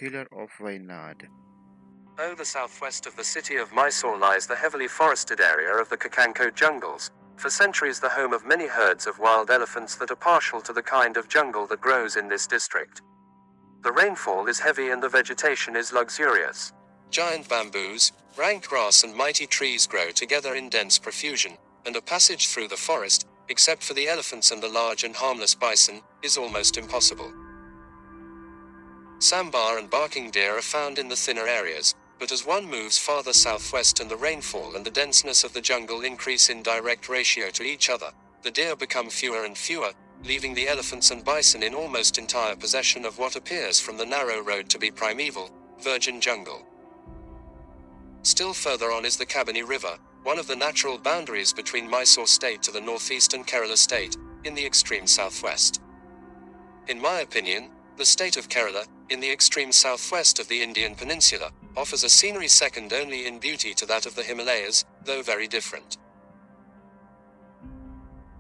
killer of Wynaad. The southwest of the city of Mysore lies the heavily forested area of the Kennenth jungles, for centuries the home of many herds of wild elephants that are partial to the kind of jungle that grows in this district. The rainfall is heavy and the vegetation is luxurious. Giant bamboos, rank grass and mighty trees grow together in dense profusion, and a passage through the forest, except for the elephants and the large and harmless bison, is almost impossible. Sambar and barking deer are found in the thinner areas, but as one moves farther southwest and the rainfall and the denseness of the jungle increase in direct ratio to each other, the deer become fewer and fewer, leaving the elephants and bison in almost entire possession of what appears from the narrow road to be primeval, virgin jungle. Still further on is the Kabani River, one of the natural boundaries between Mysore state to the northeast and Kerala state, in the extreme southwest. In my opinion, the state of Kerala, in the extreme southwest of the Indian peninsula, offers a scenery second only in beauty to that of the Himalayas, though very different.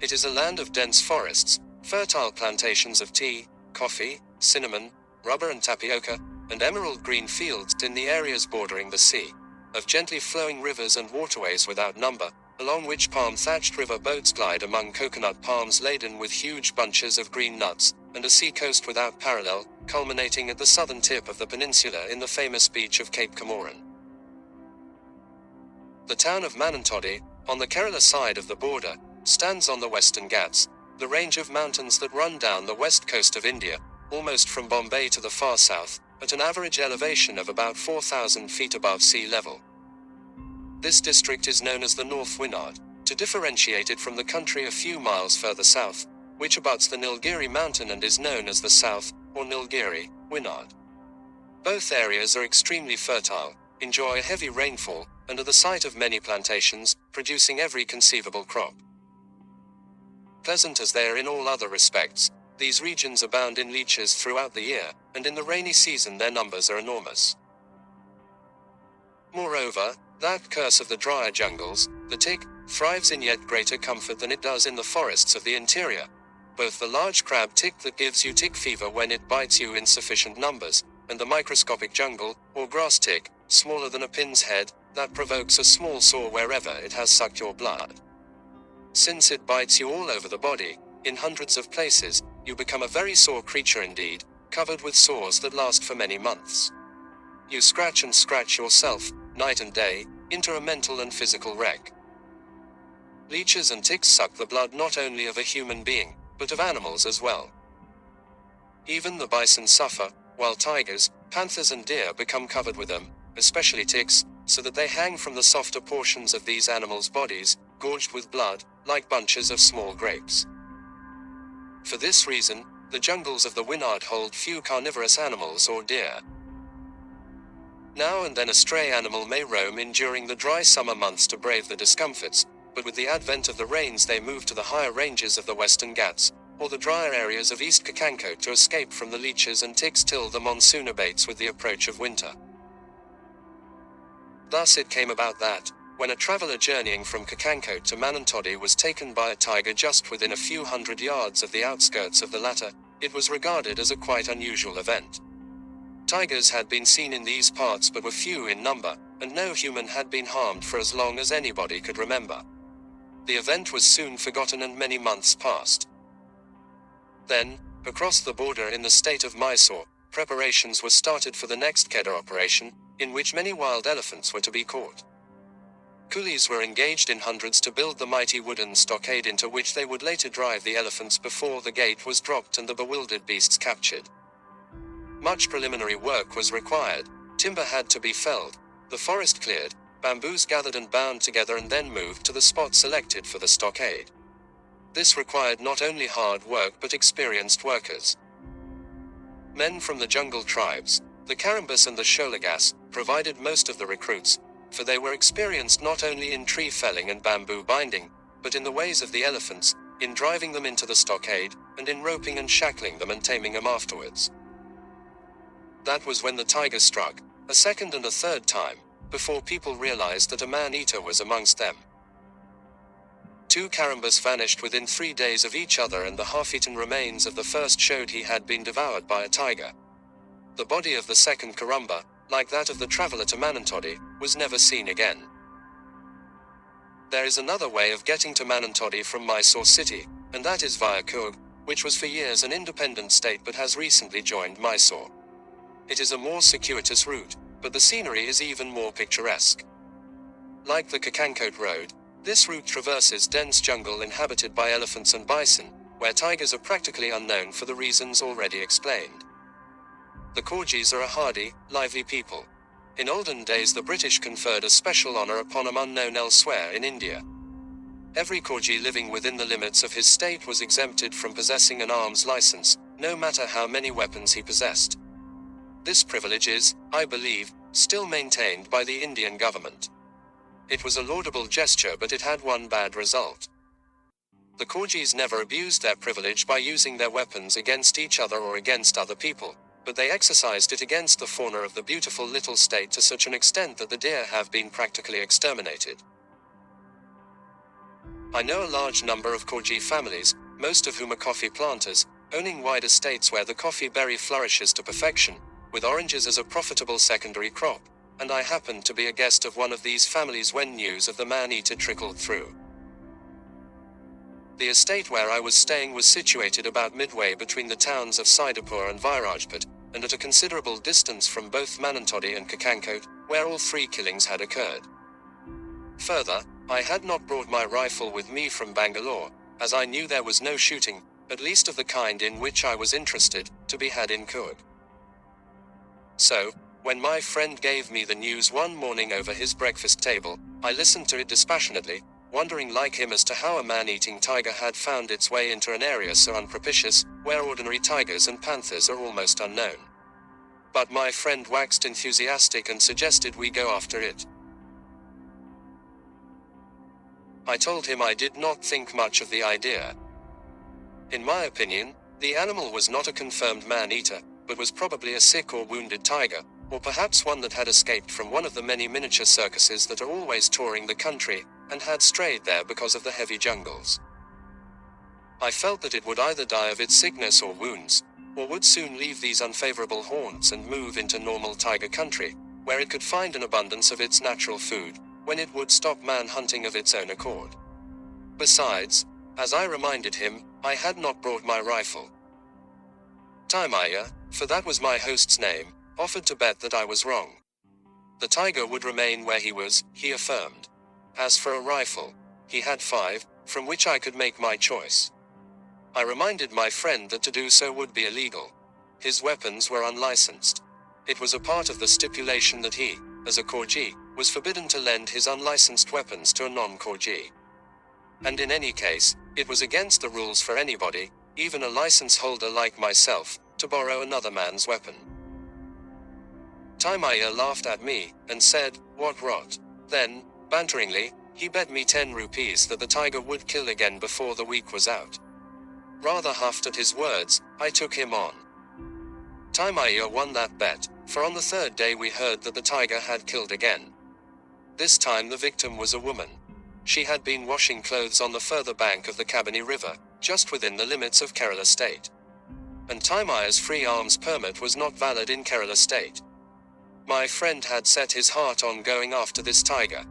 It is a land of dense forests, fertile plantations of tea, coffee, cinnamon, rubber and tapioca, and emerald green fields in the areas bordering the sea, of gently flowing rivers and waterways without number, along which palm-thatched river boats glide among coconut palms laden with huge bunches of green nuts, and a sea coast without parallel, culminating at the southern tip of the peninsula in the famous beach of Cape Comorin. The town of Manantodi, on the Kerala side of the border, stands on the Western Ghats, the range of mountains that run down the west coast of India, almost from Bombay to the far south, at an average elevation of about 4,000 feet above sea level. This district is known as the North Wynaad, to differentiate it from the country a few miles further south, which abuts the Nilgiri mountain and is known as the South, or Nilgiri, Wynaad. Both areas are extremely fertile, enjoy a heavy rainfall, and are the site of many plantations, producing every conceivable crop. Pleasant as they are in all other respects, these regions abound in leeches throughout the year, and in the rainy season their numbers are enormous. Moreover, that curse of the drier jungles, the tick, thrives in yet greater comfort than it does in the forests of the interior. Both the large crab tick that gives you tick fever when it bites you in sufficient numbers, and the microscopic jungle, or grass tick, smaller than a pin's head, that provokes a small sore wherever it has sucked your blood. Since it bites you all over the body, in hundreds of places, you become a very sore creature indeed, covered with sores that last for many months. You scratch and scratch yourself, night and day, into a mental and physical wreck. Leeches and ticks suck the blood not only of a human being, but of animals as well. Even the bison suffer, while tigers, panthers and deer become covered with them, especially ticks, so that they hang from the softer portions of these animals' bodies, gorged with blood, like bunches of small grapes. For this reason, the jungles of the Wynaad hold few carnivorous animals or deer. Now and then a stray animal may roam in during the dry summer months to brave the discomforts, but with the advent of the rains they move to the higher ranges of the Western Ghats, or the drier areas of East Kennenth to escape from the leeches and ticks till the monsoon abates with the approach of winter. Thus it came about that, when a traveller journeying from Kennenth to Manantodi was taken by a tiger just within a few hundred yards of the outskirts of the latter, it was regarded as a quite unusual event. Tigers had been seen in these parts but were few in number, and no human had been harmed for as long as anybody could remember. The event was soon forgotten and many months passed. Then, across the border in the state of Mysore, preparations were started for the next Kedar operation, in which many wild elephants were to be caught. Coolies were engaged in hundreds to build the mighty wooden stockade into which they would later drive the elephants before the gate was dropped and the bewildered beasts captured. Much preliminary work was required, timber had to be felled, the forest cleared, bamboos gathered and bound together and then moved to the spot selected for the stockade. This required not only hard work but experienced workers. Men from the jungle tribes, the Karimbas and the Sholagas, provided most of the recruits, for they were experienced not only in tree felling and bamboo binding, but in the ways of the elephants, in driving them into the stockade, and in roping and shackling them and taming them afterwards. That was when the tiger struck, a second and a third time, before people realized that a man-eater was amongst them. 2 Karimbas vanished within 3 days of each other and the half-eaten remains of the first showed he had been devoured by a tiger. The body of the second Karumba, like that of the traveler to Manantodi, was never seen again. There is another way of getting to Manantodi from Mysore city, and that is via Coorg, which was for years an independent state but has recently joined Mysore. It is a more circuitous route, but the scenery is even more picturesque. Like the Kennenth road, this route traverses dense jungle inhabited by elephants and bison, where tigers are practically unknown for the reasons already explained. The Korgis are a hardy, lively people. In olden days the British conferred a special honor upon them unknown elsewhere in India. Every Korgi living within the limits of his state was exempted from possessing an arms license, no matter how many weapons he possessed. This privilege is, I believe, still maintained by the Indian government. It was a laudable gesture, but it had one bad result. The Korgis never abused their privilege by using their weapons against each other or against other people, but they exercised it against the fauna of the beautiful little state to such an extent that the deer have been practically exterminated. I know a large number of Korgi families, most of whom are coffee planters, owning wide estates where the coffee berry flourishes to perfection, with oranges as a profitable secondary crop, and I happened to be a guest of one of these families when news of the man-eater trickled through. The estate where I was staying was situated about midway between the towns of Saidapur and Virajpet, and at a considerable distance from both Manantodi and Kennenth, where all three killings had occurred. Further, I had not brought my rifle with me from Bangalore, as I knew there was no shooting, at least of the kind in which I was interested, to be had in Coorg. So, when my friend gave me the news one morning over his breakfast table, I listened to it dispassionately, wondering like him as to how a man-eating tiger had found its way into an area so unpropitious, where ordinary tigers and panthers are almost unknown. But my friend waxed enthusiastic and suggested we go after it. I told him I did not think much of the idea. In my opinion, the animal was not a confirmed man-eater, but was probably a sick or wounded tiger, or perhaps one that had escaped from one of the many miniature circuses that are always touring the country, and had strayed there because of the heavy jungles. I felt that it would either die of its sickness or wounds, or would soon leave these unfavorable haunts and move into normal tiger country, where it could find an abundance of its natural food, when it would stop man-hunting of its own accord. Besides, as I reminded him, I had not brought my rifle. Taimaya, for that was my host's name, offered to bet that I was wrong. The tiger would remain where he was, he affirmed. As for a rifle, he had 5, from which I could make my choice. I reminded my friend that to do so would be illegal. His weapons were unlicensed. It was a part of the stipulation that he, as a Korgi, was forbidden to lend his unlicensed weapons to a non-Korgi. And in any case, it was against the rules for anybody, even a license holder like myself, to borrow another man's weapon. Taimaya laughed at me, and said, "What rot." Then, banteringly, he bet me 10 rupees that the tiger would kill again before the week was out. Rather huffed at his words, I took him on. Taimaya won that bet, for on the 3rd day we heard that the tiger had killed again. This time the victim was a woman. She had been washing clothes on the further bank of the Kabini River, just within the limits of Kerala state. And Taimaya's free arms permit was not valid in Kerala state. My friend had set his heart on going after this tiger.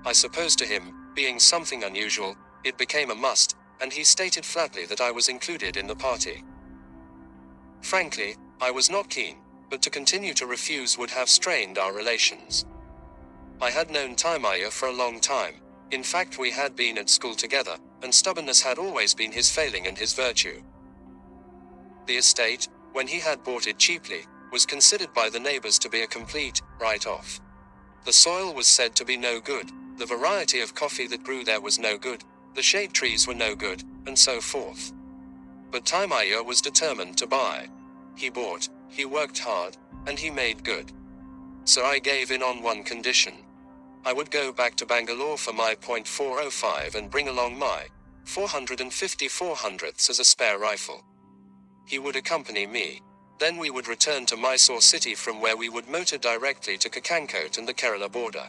I suppose to him, being something unusual, it became a must, and he stated flatly that I was included in the party. Frankly, I was not keen, but to continue to refuse would have strained our relations. I had known Taimaya for a long time. In fact, we had been at school together, and stubbornness had always been his failing and his virtue. The estate, when he had bought it cheaply, was considered by the neighbors to be a complete write-off. The soil was said to be no good, the variety of coffee that grew there was no good, the shade trees were no good, and so forth. But Taimaya was determined to buy. He bought, he worked hard, and he made good. So I gave in on one condition. I would go back to Bangalore for my .405 and bring along my 450 400ths as a spare rifle. He would accompany me. Then we would return to Mysore city, from where we would motor directly to Kennenth and the Kerala border.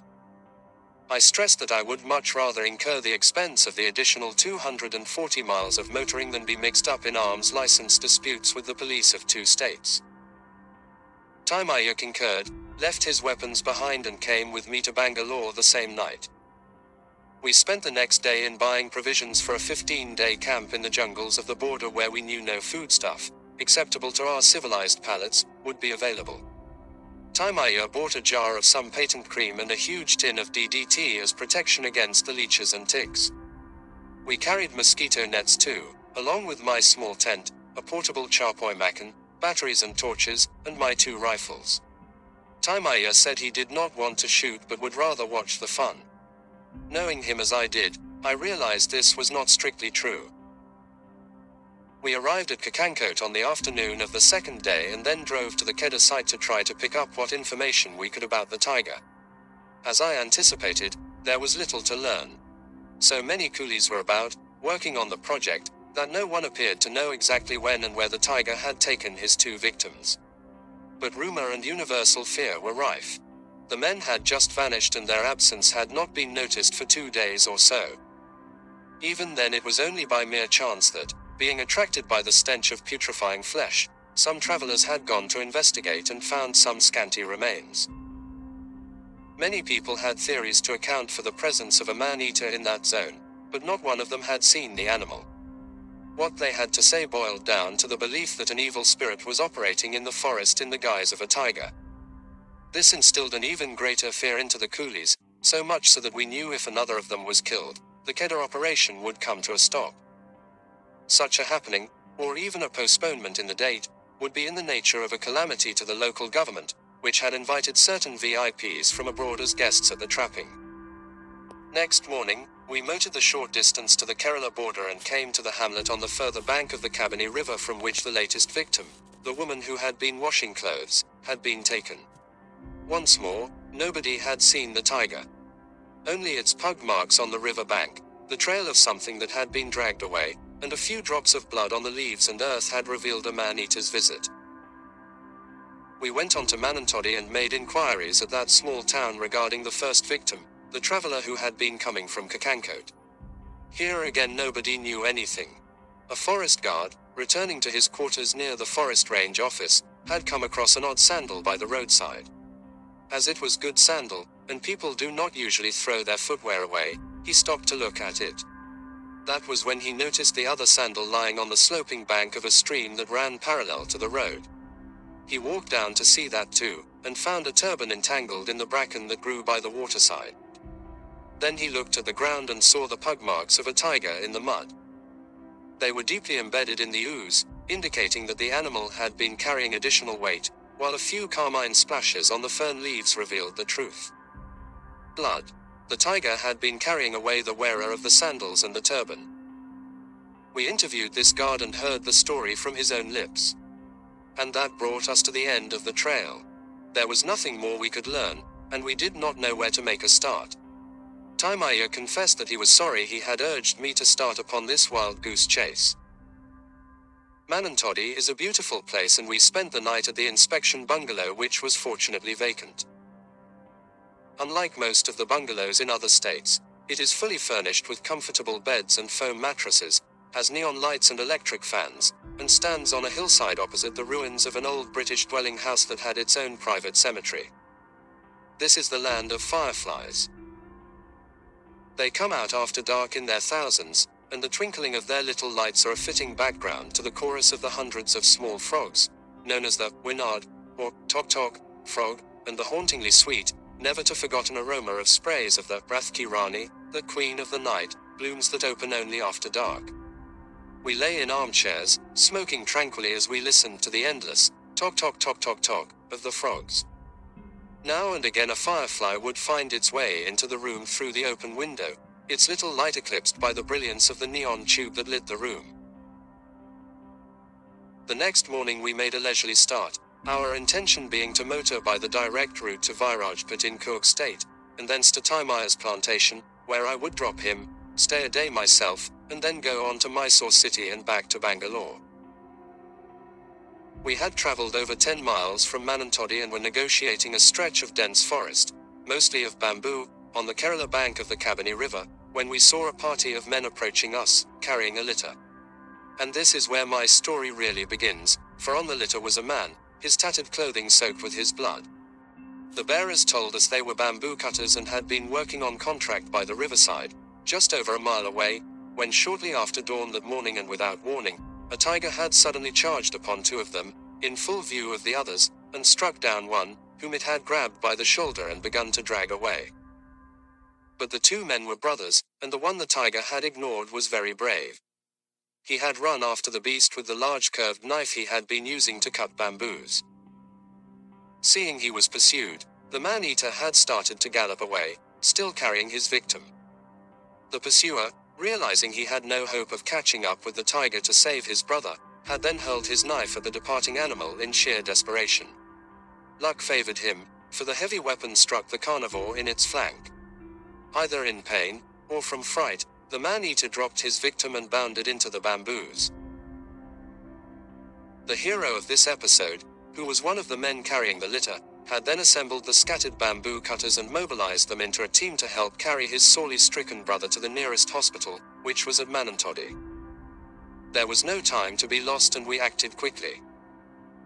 I stressed that I would much rather incur the expense of the additional 240 miles of motoring than be mixed up in arms license disputes with the police of 2 states. Taimaya concurred, left his weapons behind and came with me to Bangalore the same night. We spent the next day in buying provisions for a 15-day camp in the jungles of the border where we knew no foodstuff, acceptable to our civilized palates, would be available. Taimaya bought a jar of some patent cream and a huge tin of DDT as protection against the leeches and ticks. We carried mosquito nets too, along with my small tent, a portable charpoy macan, batteries and torches, and my 2 rifles. Taimaya said he did not want to shoot but would rather watch the fun. Knowing him as I did, I realized this was not strictly true. We arrived at Kennenth on the afternoon of the second day and then drove to the Kedar site to try to pick up what information we could about the tiger. As I anticipated, there was little to learn. So many coolies were about, working on the project, that no one appeared to know exactly when and where the tiger had taken his 2 victims. But rumor and universal fear were rife. The men had just vanished and their absence had not been noticed for 2 days or so. Even then it was only by mere chance that, being attracted by the stench of putrefying flesh, some travelers had gone to investigate and found some scanty remains. Many people had theories to account for the presence of a man-eater in that zone, but not one of them had seen the animal. What they had to say boiled down to the belief that an evil spirit was operating in the forest in the guise of a tiger. This instilled an even greater fear into the coolies, so much so that we knew if another of them was killed, the Kedar operation would come to a stop. Such a happening, or even a postponement in the date, would be in the nature of a calamity to the local government, which had invited certain VIPs from abroad as guests at the trapping. Next morning, we motored the short distance to the Kerala border and came to the hamlet on the further bank of the Kabini River from which the latest victim, the woman who had been washing clothes, had been taken. Once more, nobody had seen the tiger. Only its pug marks on the river bank, the trail of something that had been dragged away, and a few drops of blood on the leaves and earth had revealed a man-eater's visit. We went on to Manantodi and made inquiries at that small town regarding the first victim, the traveler who had been coming from Kennenth. Here again nobody knew anything. A forest guard, returning to his quarters near the forest range office, had come across an odd sandal by the roadside. As it was good sandal, and people do not usually throw their footwear away, he stopped to look at it. That was when he noticed the other sandal lying on the sloping bank of a stream that ran parallel to the road. He walked down to see that too, and found a turban entangled in the bracken that grew by the waterside. Then he looked at the ground and saw the pug marks of a tiger in the mud. They were deeply embedded in the ooze, indicating that the animal had been carrying additional weight, while a few carmine splashes on the fern leaves revealed the truth. Blood. The tiger had been carrying away the wearer of the sandals and the turban. We interviewed this guard and heard the story from his own lips. And that brought us to the end of the trail. There was nothing more we could learn, and we did not know where to make a start. Taimaya confessed that he was sorry he had urged me to start upon this wild goose chase. Manantodi is a beautiful place and we spent the night at the inspection bungalow which was fortunately vacant. Unlike most of the bungalows in other states, it is fully furnished with comfortable beds and foam mattresses, has neon lights and electric fans, and stands on a hillside opposite the ruins of an old British dwelling house that had its own private cemetery. This is the land of fireflies. They come out after dark in their thousands, and the twinkling of their little lights are a fitting background to the chorus of the hundreds of small frogs, known as the Wynaad, or tok-tok, frog, and the hauntingly sweet, never-to-forgotten aroma of sprays of the Rathki Rani, the queen of the night, blooms that open only after dark. We lay in armchairs, smoking tranquilly as we listened to the endless tok-tok-tok-tok-tok of the frogs. Now and again a firefly would find its way into the room through the open window, its little light eclipsed by the brilliance of the neon tube that lit the room. The next morning we made a leisurely start, our intention being to motor by the direct route to Virajpet in Coorg State, and thence to Taimaya's plantation, where I would drop him, stay a day myself, and then go on to Mysore city and back to Bangalore. We had travelled over 10 miles from Manantodi and were negotiating a stretch of dense forest, mostly of bamboo, on the Kerala bank of the Kabini River, when we saw a party of men approaching us, carrying a litter. And this is where my story really begins, for on the litter was a man, his tattered clothing soaked with his blood. The bearers told us they were bamboo cutters and had been working on contract by the riverside, just over a mile away, when shortly after dawn that morning and without warning, a tiger had suddenly charged upon two of them, in full view of the others, and struck down one, whom it had grabbed by the shoulder and begun to drag away. But the two men were brothers, and the one the tiger had ignored was very brave. He had run after the beast with the large curved knife he had been using to cut bamboos. Seeing he was pursued, the man-eater had started to gallop away, still carrying his victim. The pursuer, realizing he had no hope of catching up with the tiger to save his brother, had then hurled his knife at the departing animal in sheer desperation. Luck favored him, for the heavy weapon struck the carnivore in its flank. Either in pain, or from fright, the man-eater dropped his victim and bounded into the bamboos. The hero of this episode, who was one of the men carrying the litter, had then assembled the scattered bamboo cutters and mobilized them into a team to help carry his sorely stricken brother to the nearest hospital, which was at Manantodi. There was no time to be lost and we acted quickly.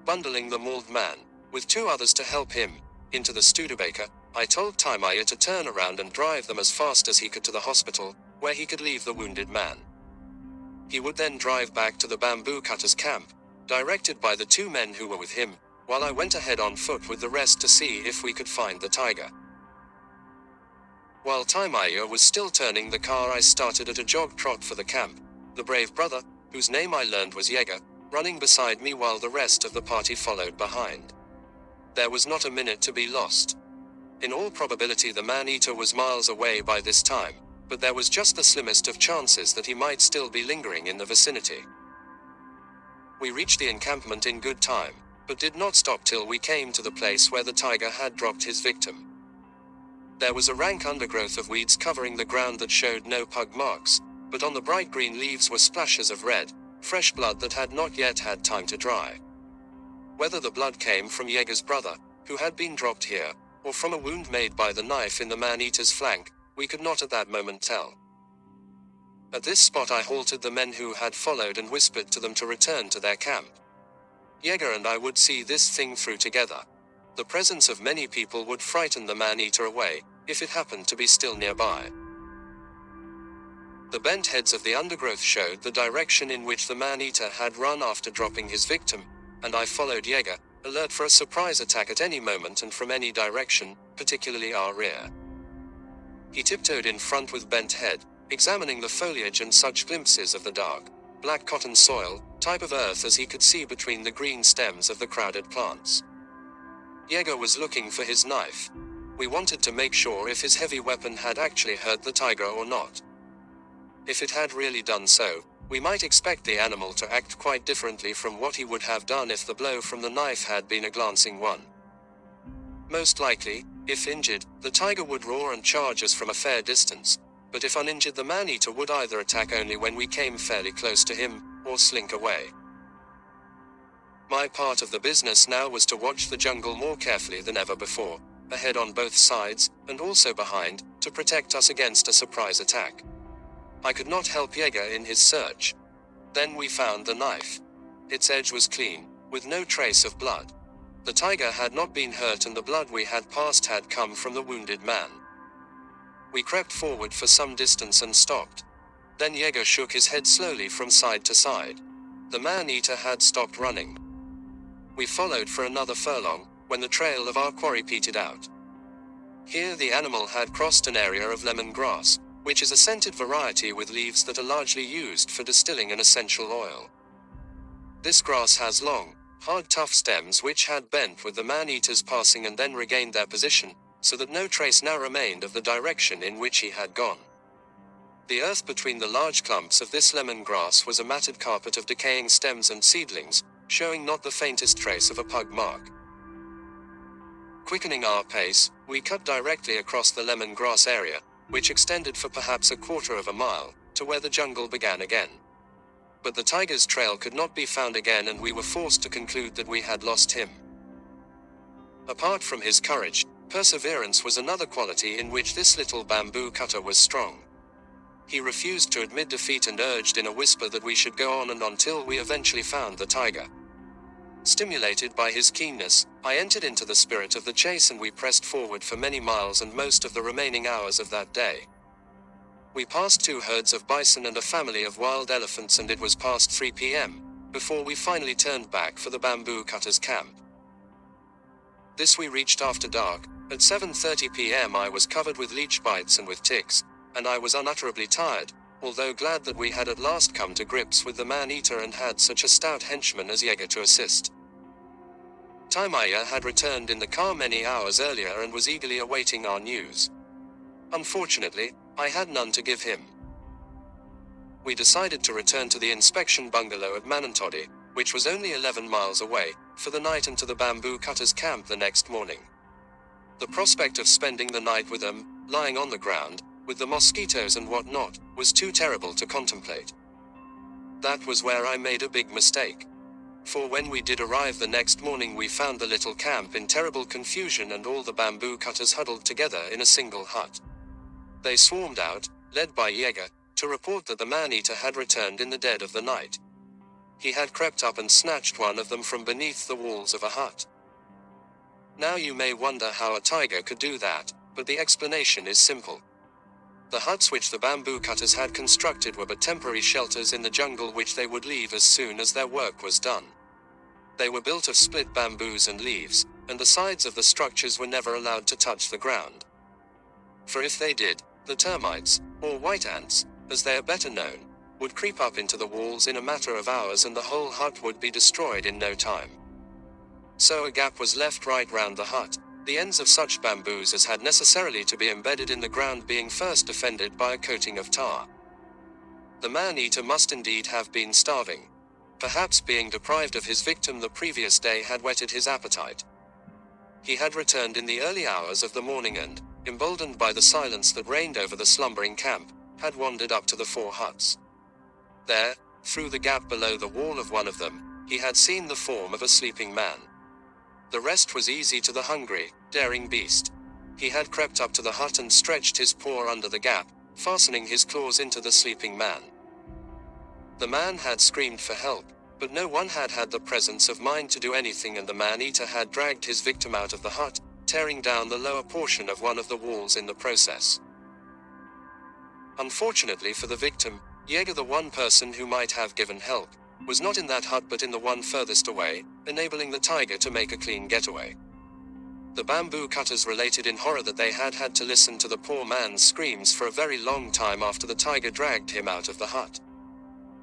Bundling the mauled man, with two others to help him, into the Studebaker, I told Timaya to turn around and drive them as fast as he could to the hospital, where he could leave the wounded man. He would then drive back to the bamboo cutters' camp, directed by the two men who were with him, while I went ahead on foot with the rest to see if we could find the tiger. While Timaya was still turning the car, I started at a jog trot for the camp, the brave brother, whose name I learned was Yeager, running beside me while the rest of the party followed behind. There was not a minute to be lost. In all probability the man-eater was miles away by this time, but there was just the slimmest of chances that he might still be lingering in the vicinity. We reached the encampment in good time, but did not stop till we came to the place where the tiger had dropped his victim. There was a rank undergrowth of weeds covering the ground that showed no pug marks, but on the bright green leaves were splashes of red, fresh blood that had not yet had time to dry. Whether the blood came from Yeager's brother, who had been dropped here, or from a wound made by the knife in the man-eater's flank, we could not at that moment tell. At this spot I halted the men who had followed and whispered to them to return to their camp. Yeager and I would see this thing through together. The presence of many people would frighten the man-eater away, if it happened to be still nearby. The bent heads of the undergrowth showed the direction in which the man-eater had run after dropping his victim, and I followed Yeager, alert for a surprise attack at any moment and from any direction, particularly our rear. He tiptoed in front with bent head, examining the foliage and such glimpses of the dark, black cotton soil, type of earth as he could see between the green stems of the crowded plants. Yeager was looking for his knife. We wanted to make sure if his heavy weapon had actually hurt the tiger or not. If it had really done so, we might expect the animal to act quite differently from what he would have done if the blow from the knife had been a glancing one. Most likely, if injured, the tiger would roar and charge us from a fair distance, but if uninjured the man-eater would either attack only when we came fairly close to him, or slink away. My part of the business now was to watch the jungle more carefully than ever before, ahead on both sides, and also behind, to protect us against a surprise attack. I could not help Yeager in his search. Then we found the knife. Its edge was clean, with no trace of blood. The tiger had not been hurt and the blood we had passed had come from the wounded man. We crept forward for some distance and stopped. Then Yeager shook his head slowly from side to side. The man-eater had stopped running. We followed for another furlong, when the trail of our quarry petered out. Here the animal had crossed an area of lemongrass, which is a scented variety with leaves that are largely used for distilling an essential oil. This grass has long, hard tough stems which had bent with the man-eater's passing and then regained their position, so that no trace now remained of the direction in which he had gone. The earth between the large clumps of this lemongrass was a matted carpet of decaying stems and seedlings, showing not the faintest trace of a pug mark. Quickening our pace, we cut directly across the lemongrass area, which extended for perhaps a quarter of a mile, to where the jungle began again. But the tiger's trail could not be found again and we were forced to conclude that we had lost him. Apart from his courage, perseverance was another quality in which this little bamboo cutter was strong. He refused to admit defeat and urged in a whisper that we should go on and until we eventually found the tiger. Stimulated by his keenness, I entered into the spirit of the chase and we pressed forward for many miles and most of the remaining hours of that day. We passed 2 herds of bison and a family of wild elephants and it was past 3 p.m. before we finally turned back for the bamboo cutters camp. This we reached after dark. At 7:30 p.m. I was covered with leech bites and with ticks, and I was unutterably tired, although glad that we had at last come to grips with the man-eater and had such a stout henchman as Ijaz to assist. Ijaz had returned in the car many hours earlier and was eagerly awaiting our news. Unfortunately, I had none to give him. We decided to return to the inspection bungalow at Manantodi, which was only 11 miles away, for the night and to the bamboo cutters camp the next morning. The prospect of spending the night with them, lying on the ground, with the mosquitoes and whatnot, was too terrible to contemplate. That was where I made a big mistake. For when we did arrive the next morning we found the little camp in terrible confusion and all the bamboo cutters huddled together in a single hut. They swarmed out, led by Ijaz, to report that the man-eater had returned in the dead of the night. He had crept up and snatched one of them from beneath the walls of a hut. Now you may wonder how a tiger could do that, but the explanation is simple. The huts which the bamboo cutters had constructed were but temporary shelters in the jungle which they would leave as soon as their work was done. They were built of split bamboos and leaves, and the sides of the structures were never allowed to touch the ground. For if they did, the termites, or white ants, as they are better known, would creep up into the walls in a matter of hours and the whole hut would be destroyed in no time. So a gap was left right round the hut, the ends of such bamboos as had necessarily to be embedded in the ground being first defended by a coating of tar. The man-eater must indeed have been starving. Perhaps being deprived of his victim the previous day had whetted his appetite. He had returned in the early hours of the morning and, emboldened by the silence that reigned over the slumbering camp, had wandered up to the 4 huts. There, through the gap below the wall of one of them, he had seen the form of a sleeping man. The rest was easy to the hungry, daring beast. He had crept up to the hut and stretched his paw under the gap, fastening his claws into the sleeping man. The man had screamed for help, but no one had had the presence of mind to do anything and the man-eater had dragged his victim out of the hut, tearing down the lower portion of one of the walls in the process. Unfortunately for the victim, Ijaz, the one person who might have given help, was not in that hut but in the one furthest away, enabling the tiger to make a clean getaway. The bamboo cutters related in horror that they had had to listen to the poor man's screams for a very long time after the tiger dragged him out of the hut.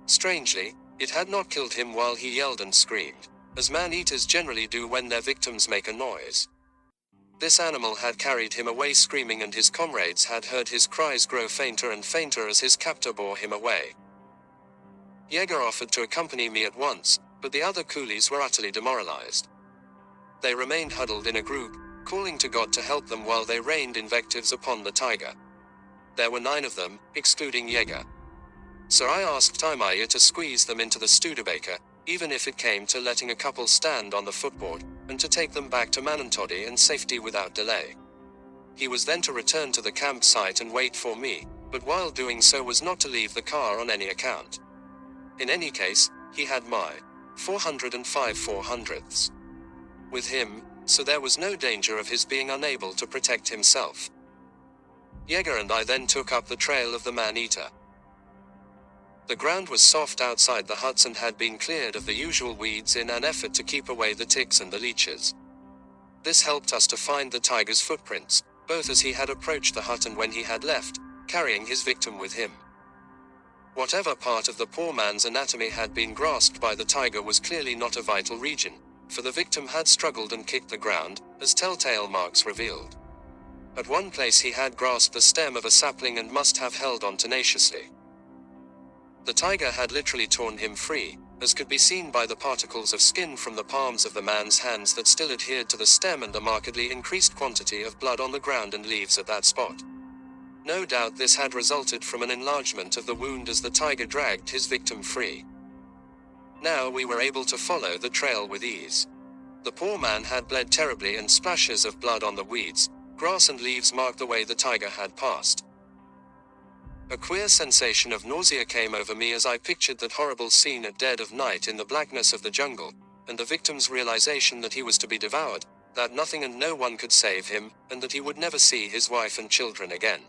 Strangely, it had not killed him while he yelled and screamed, as man-eaters generally do when their victims make a noise. This animal had carried him away screaming and his comrades had heard his cries grow fainter and fainter as his captor bore him away. Ijaz offered to accompany me at once, but the other coolies were utterly demoralized. They remained huddled in a group, calling to God to help them while they rained invectives upon the tiger. There were 9 of them, excluding Ijaz. So I asked Ijaz to squeeze them into the Studebaker, even if it came to letting a couple stand on the footboard, and to take them back to Manantodi in safety without delay. He was then to return to the campsite and wait for me, but while doing so was not to leave the car on any account. In any case, he had my 405 400ths with him, so there was no danger of his being unable to protect himself. Ijaz and I then took up the trail of the man-eater. The ground was soft outside the huts and had been cleared of the usual weeds in an effort to keep away the ticks and the leeches. This helped us to find the tiger's footprints, both as he had approached the hut and when he had left, carrying his victim with him. Whatever part of the poor man's anatomy had been grasped by the tiger was clearly not a vital region, for the victim had struggled and kicked the ground, as telltale marks revealed. At one place he had grasped the stem of a sapling and must have held on tenaciously. The tiger had literally torn him free, as could be seen by the particles of skin from the palms of the man's hands that still adhered to the stem and the markedly increased quantity of blood on the ground and leaves at that spot. No doubt this had resulted from an enlargement of the wound as the tiger dragged his victim free. Now we were able to follow the trail with ease. The poor man had bled terribly and splashes of blood on the weeds, grass and leaves marked the way the tiger had passed. A queer sensation of nausea came over me as I pictured that horrible scene at dead of night in the blackness of the jungle, and the victim's realization that he was to be devoured, that nothing and no one could save him, and that he would never see his wife and children again.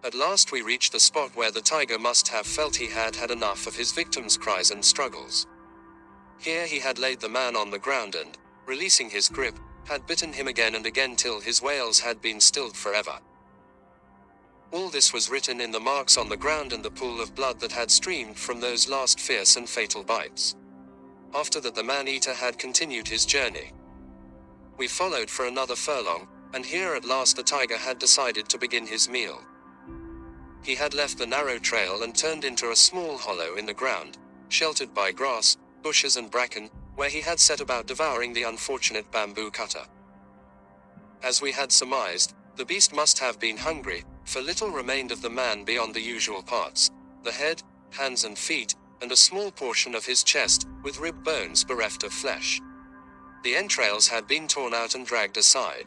At last we reached the spot where the tiger must have felt he had had enough of his victim's cries and struggles. Here he had laid the man on the ground and, releasing his grip, had bitten him again and again till his wails had been stilled forever. All this was written in the marks on the ground and the pool of blood that had streamed from those last fierce and fatal bites. After that the man-eater had continued his journey. We followed for another furlong, and here at last the tiger had decided to begin his meal. He had left the narrow trail and turned into a small hollow in the ground, sheltered by grass, bushes and bracken, where he had set about devouring the unfortunate bamboo cutter. As we had surmised, the beast must have been hungry, for little remained of the man beyond the usual parts, the head, hands and feet, and a small portion of his chest, with rib bones bereft of flesh. The entrails had been torn out and dragged aside.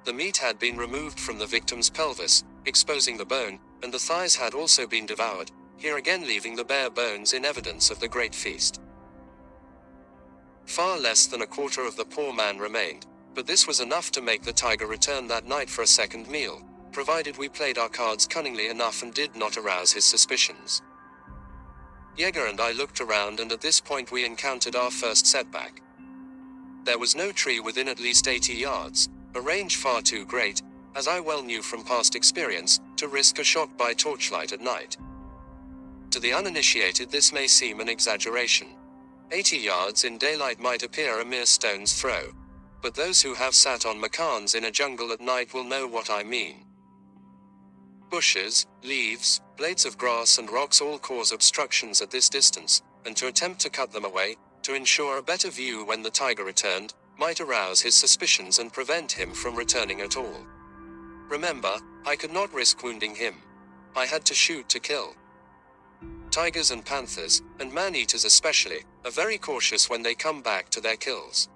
The meat had been removed from the victim's pelvis, exposing the bone, and the thighs had also been devoured, here again leaving the bare bones in evidence of the great feast. Far less than a quarter of the poor man remained, but this was enough to make the tiger return that night for a second meal, provided we played our cards cunningly enough and did not arouse his suspicions. Yeager and I looked around, and at this point we encountered our first setback. There was no tree within at least 80 yards, a range far too great, as I well knew from past experience, to risk a shot by torchlight at night. To the uninitiated this may seem an exaggeration. 80 yards in daylight might appear a mere stone's throw, but those who have sat on macans in a jungle at night will know what I mean. Bushes, leaves, blades of grass and rocks all cause obstructions at this distance, and to attempt to cut them away, to ensure a better view when the tiger returned, might arouse his suspicions and prevent him from returning at all. Remember, I could not risk wounding him. I had to shoot to kill. Tigers and panthers, and man-eaters especially, are very cautious when they come back to their kills.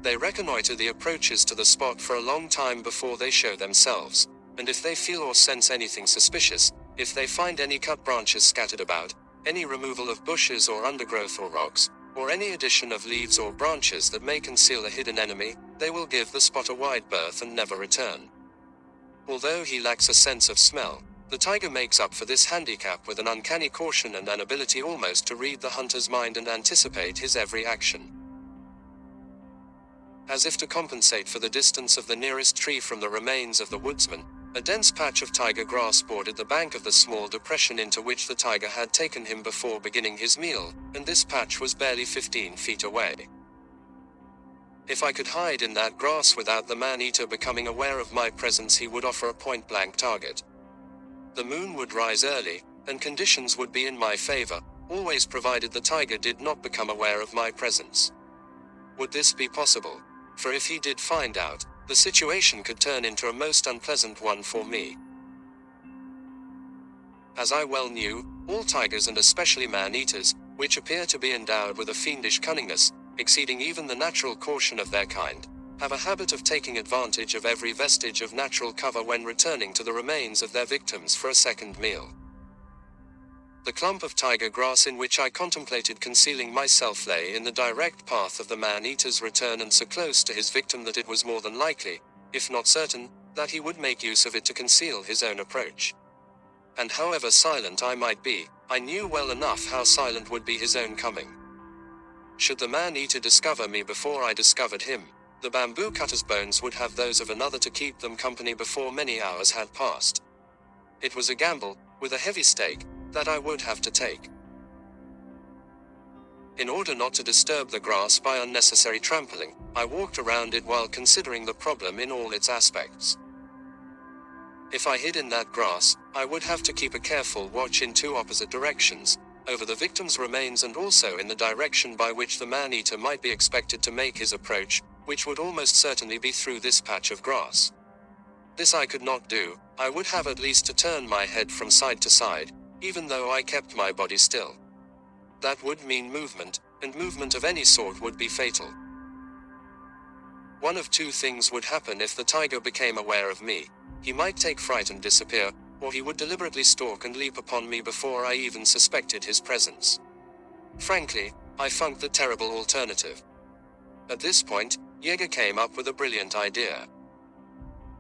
They reconnoiter the approaches to the spot for a long time before they show themselves, and if they feel or sense anything suspicious, if they find any cut branches scattered about, any removal of bushes or undergrowth or rocks, or any addition of leaves or branches that may conceal a hidden enemy, they will give the spot a wide berth and never return. Although he lacks a sense of smell, the tiger makes up for this handicap with an uncanny caution and an ability almost to read the hunter's mind and anticipate his every action. As if to compensate for the distance of the nearest tree from the remains of the woodsman, a dense patch of tiger grass bordered the bank of the small depression into which the tiger had taken him before beginning his meal, and this patch was barely 15 feet away. If I could hide in that grass without the man-eater becoming aware of my presence, he would offer a point-blank target. The moon would rise early, and conditions would be in my favor, always provided the tiger did not become aware of my presence. Would this be possible? For if he did find out, the situation could turn into a most unpleasant one for me. As I well knew, all tigers and especially man-eaters, which appear to be endowed with a fiendish cunningness, exceeding even the natural caution of their kind, have a habit of taking advantage of every vestige of natural cover when returning to the remains of their victims for a second meal. The clump of tiger grass in which I contemplated concealing myself lay in the direct path of the man-eater's return, and so close to his victim that it was more than likely, if not certain, that he would make use of it to conceal his own approach. And however silent I might be, I knew well enough how silent would be his own coming. Should the man-eater discover me before I discovered him, the bamboo cutter's bones would have those of another to keep them company before many hours had passed. It was a gamble, with a heavy stake, that I would have to take. In order not to disturb the grass by unnecessary trampling, I walked around it while considering the problem in all its aspects. If I hid in that grass, I would have to keep a careful watch in two opposite directions, over the victim's remains and also in the direction by which the man-eater might be expected to make his approach, which would almost certainly be through this patch of grass. This I could not do. I would have at least to turn my head from side to side, even though I kept my body still. That would mean movement, and movement of any sort would be fatal. One of two things would happen if the tiger became aware of me. He might take fright and disappear, or he would deliberately stalk and leap upon me before I even suspected his presence. Frankly, I funked the terrible alternative. At this point, Jaeger came up with a brilliant idea.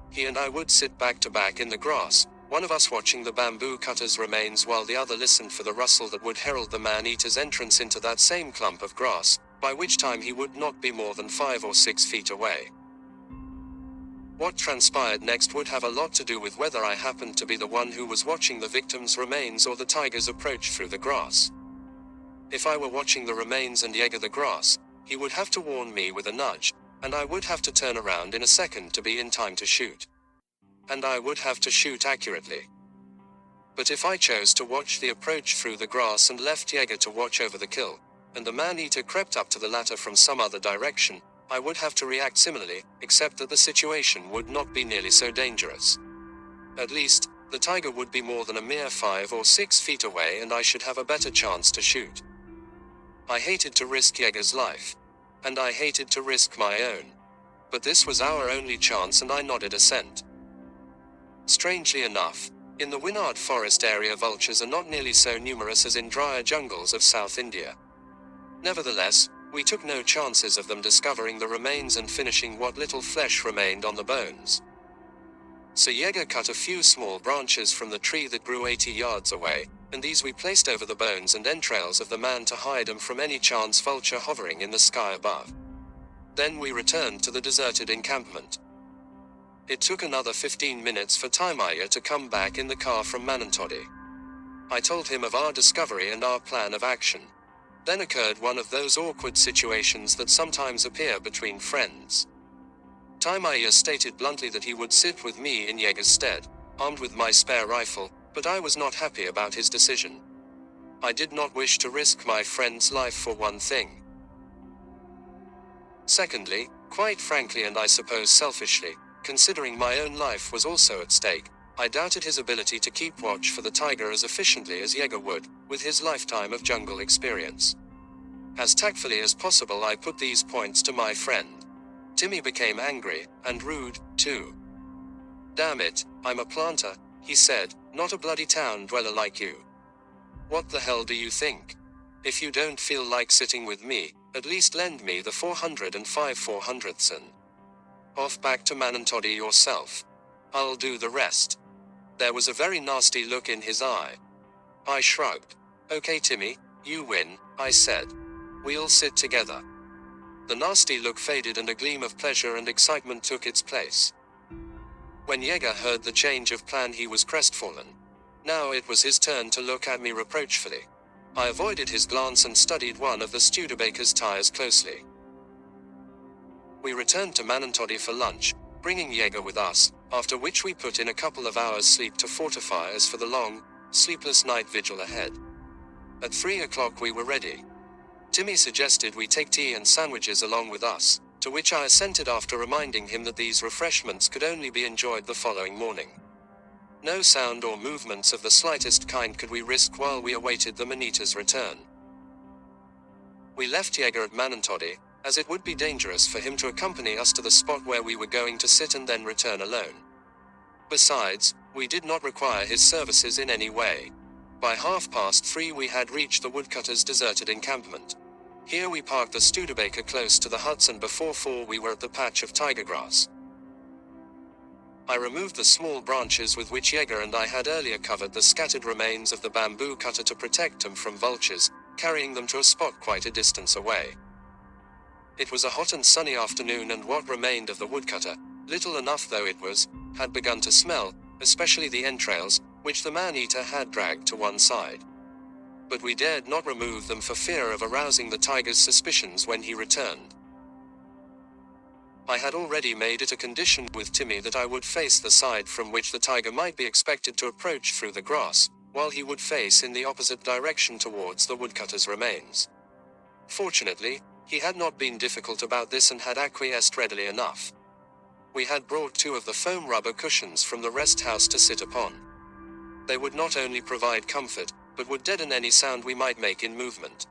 He and I would sit back to back in the grass, one of us watching the bamboo cutter's remains while the other listened for the rustle that would herald the man-eater's entrance into that same clump of grass, by which time he would not be more than 5 or 6 feet away. What transpired next would have a lot to do with whether I happened to be the one who was watching the victim's remains or the tiger's approach through the grass. If I were watching the remains and Jaeger the grass, he would have to warn me with a nudge, and I would have to turn around in a second to be in time to shoot. And I would have to shoot accurately. But if I chose to watch the approach through the grass and left Jaeger to watch over the kill, and the man-eater crept up to the latter from some other direction, I would have to react similarly, except that the situation would not be nearly so dangerous. At least, the tiger would be more than a mere 5 or 6 feet away and I should have a better chance to shoot. I hated to risk Jaeger's life. And I hated to risk my own. But this was our only chance and I nodded assent. Strangely enough, in the Wynaad forest area vultures are not nearly so numerous as in drier jungles of South India. Nevertheless, we took no chances of them discovering the remains and finishing what little flesh remained on the bones. So Jaeger cut a few small branches from the tree that grew 80 yards away, and these we placed over the bones and entrails of the man to hide them from any chance vulture hovering in the sky above. Then we returned to the deserted encampment. It took another 15 minutes for Ijaz to come back in the car from Manantodi. I told him of our discovery and our plan of action. Then occurred one of those awkward situations that sometimes appear between friends. Ijaz stated bluntly that he would sit with me in Jaeger's stead, armed with my spare rifle, but I was not happy about his decision. I did not wish to risk my friend's life for one thing. Secondly, quite frankly and I suppose selfishly, considering my own life was also at stake, I doubted his ability to keep watch for the tiger as efficiently as Jaeger would, with his lifetime of jungle experience. As tactfully as possible I put these points to my friend. Timmy became angry, and rude, too. "Damn it, I'm a planter," he said, "not a bloody town dweller like you. What the hell do you think? If you don't feel like sitting with me, at least lend me the 405 400ths and off back to Manantodi yourself. I'll do the rest." There was a very nasty look in his eye. I shrugged. "Okay Timmy, you win," I said. "We'll sit together." The nasty look faded and a gleam of pleasure and excitement took its place. When Jaeger heard the change of plan he was crestfallen. Now it was his turn to look at me reproachfully. I avoided his glance and studied one of the Studebaker's tires closely. We returned to Manantodi for lunch, bringing Jaeger with us, after which we put in a couple of hours sleep to fortify us for the long, sleepless night vigil ahead. At 3 o'clock we were ready. Timmy suggested we take tea and sandwiches along with us, to which I assented after reminding him that these refreshments could only be enjoyed the following morning. No sound or movements of the slightest kind could we risk while we awaited the man-eater's return. We left Jaeger at Manantodi, as it would be dangerous for him to accompany us to the spot where we were going to sit and then return alone. Besides, we did not require his services in any way. By 3:30 we had reached the woodcutter's deserted encampment. Here we parked the Studebaker close to the huts and before 4 we were at the patch of tiger grass. I removed the small branches with which Jaeger and I had earlier covered the scattered remains of the bamboo cutter to protect them from vultures, carrying them to a spot quite a distance away. It was a hot and sunny afternoon and what remained of the woodcutter, little enough though it was, had begun to smell, especially the entrails, which the man-eater had dragged to one side. But we dared not remove them for fear of arousing the tiger's suspicions when he returned. I had already made it a condition with Timmy that I would face the side from which the tiger might be expected to approach through the grass, while he would face in the opposite direction towards the woodcutter's remains. Fortunately, he had not been difficult about this and had acquiesced readily enough. We had brought 2 of the foam rubber cushions from the rest house to sit upon. They would not only provide comfort, but would deaden any sound we might make in movement.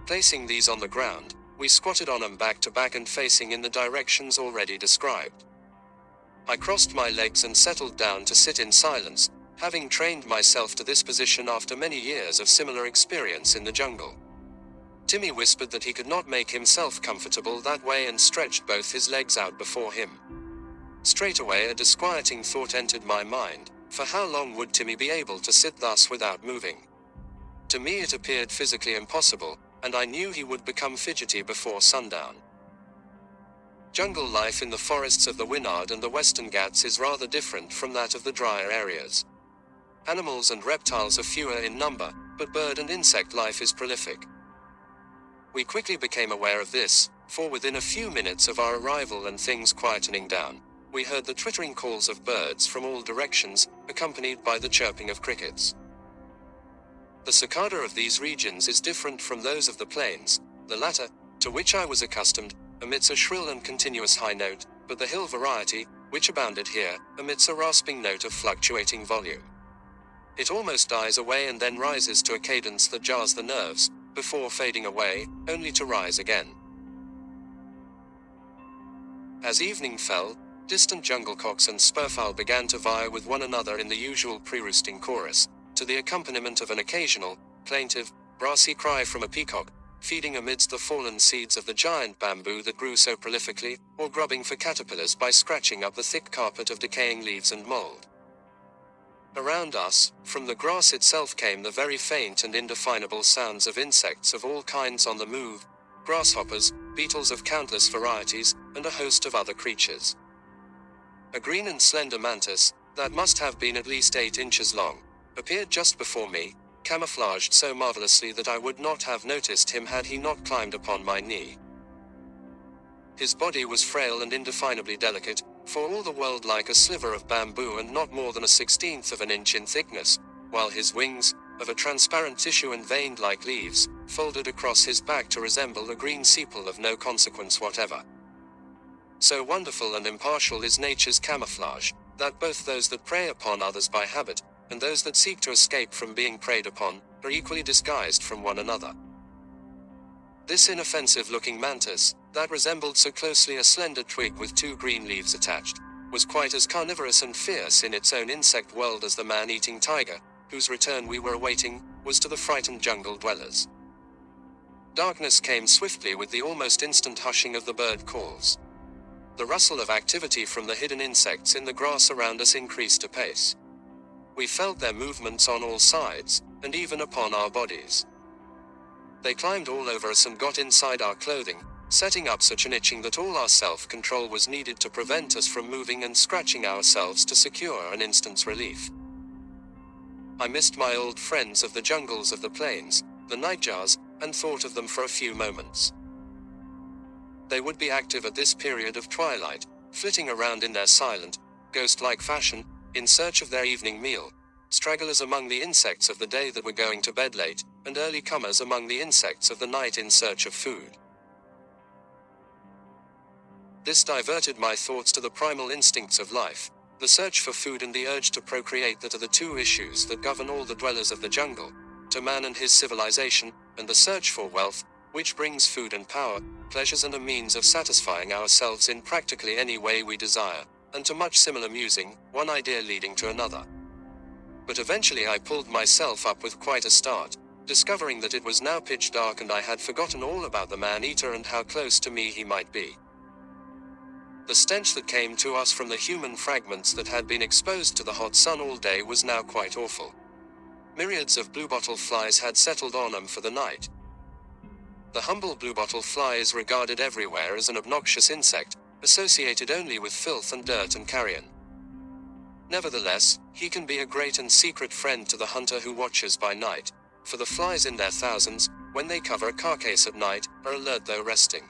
Placing these on the ground, we squatted on them back to back and facing in the directions already described. I crossed my legs and settled down to sit in silence, having trained myself to this position after many years of similar experience in the jungle. Timmy whispered that he could not make himself comfortable that way and stretched both his legs out before him. Straight away a disquieting thought entered my mind. For how long would Timmy be able to sit thus without moving? To me it appeared physically impossible, and I knew he would become fidgety before sundown. Jungle life in the forests of the Wynaad and the Western Ghats is rather different from that of the drier areas. Animals and reptiles are fewer in number, but bird and insect life is prolific. We quickly became aware of this, for within a few minutes of our arrival and things quietening down, we heard the twittering calls of birds from all directions, accompanied by the chirping of crickets. The cicada of these regions is different from those of the plains. The latter, to which I was accustomed, emits a shrill and continuous high note, but the hill variety, which abounded here, emits a rasping note of fluctuating volume. It almost dies away and then rises to a cadence that jars the nerves, before fading away, only to rise again. As evening fell, distant jungle cocks and spurfowl began to vie with one another in the usual pre-roosting chorus, to the accompaniment of an occasional, plaintive, brassy cry from a peacock, feeding amidst the fallen seeds of the giant bamboo that grew so prolifically, or grubbing for caterpillars by scratching up the thick carpet of decaying leaves and mold. Around us, from the grass itself came the very faint and indefinable sounds of insects of all kinds on the move, grasshoppers, beetles of countless varieties, and a host of other creatures. A green and slender mantis, that must have been at least 8 inches long, appeared just before me, camouflaged so marvelously that I would not have noticed him had he not climbed upon my knee. His body was frail and indefinably delicate, for all the world like a sliver of bamboo and not more than a 1/16 of an inch in thickness, while his wings, of a transparent tissue and veined like leaves, folded across his back to resemble a green sepal of no consequence whatever. So wonderful and impartial is nature's camouflage, that both those that prey upon others by habit, and those that seek to escape from being preyed upon, are equally disguised from one another. This inoffensive-looking mantis, that resembled so closely a slender twig with 2 green leaves attached, was quite as carnivorous and fierce in its own insect world as the man-eating tiger, whose return we were awaiting, was to the frightened jungle dwellers. Darkness came swiftly with the almost instant hushing of the bird calls. The rustle of activity from the hidden insects in the grass around us increased apace. We felt their movements on all sides, and even upon our bodies. They climbed all over us and got inside our clothing, setting up such an itching that all our self-control was needed to prevent us from moving and scratching ourselves to secure an instant's relief. I missed my old friends of the jungles of the plains, the Ijaz, and thought of them for a few moments. They would be active at this period of twilight, flitting around in their silent, ghost-like fashion, in search of their evening meal, stragglers among the insects of the day that were going to bed late, and early comers among the insects of the night in search of food. This diverted my thoughts to the primal instincts of life, the search for food and the urge to procreate that are the 2 issues that govern all the dwellers of the jungle, to man and his civilization, and the search for wealth, which brings food and power, pleasures and a means of satisfying ourselves in practically any way we desire, and to much similar musing, one idea leading to another. But eventually I pulled myself up with quite a start, discovering that it was now pitch dark and I had forgotten all about the man-eater and how close to me he might be. The stench that came to us from the human fragments that had been exposed to the hot sun all day was now quite awful. Myriads of bluebottle flies had settled on them for the night. The humble bluebottle fly is regarded everywhere as an obnoxious insect, associated only with filth and dirt and carrion. Nevertheless, he can be a great and secret friend to the hunter who watches by night, for the flies in their thousands, when they cover a carcass at night, are alert though resting.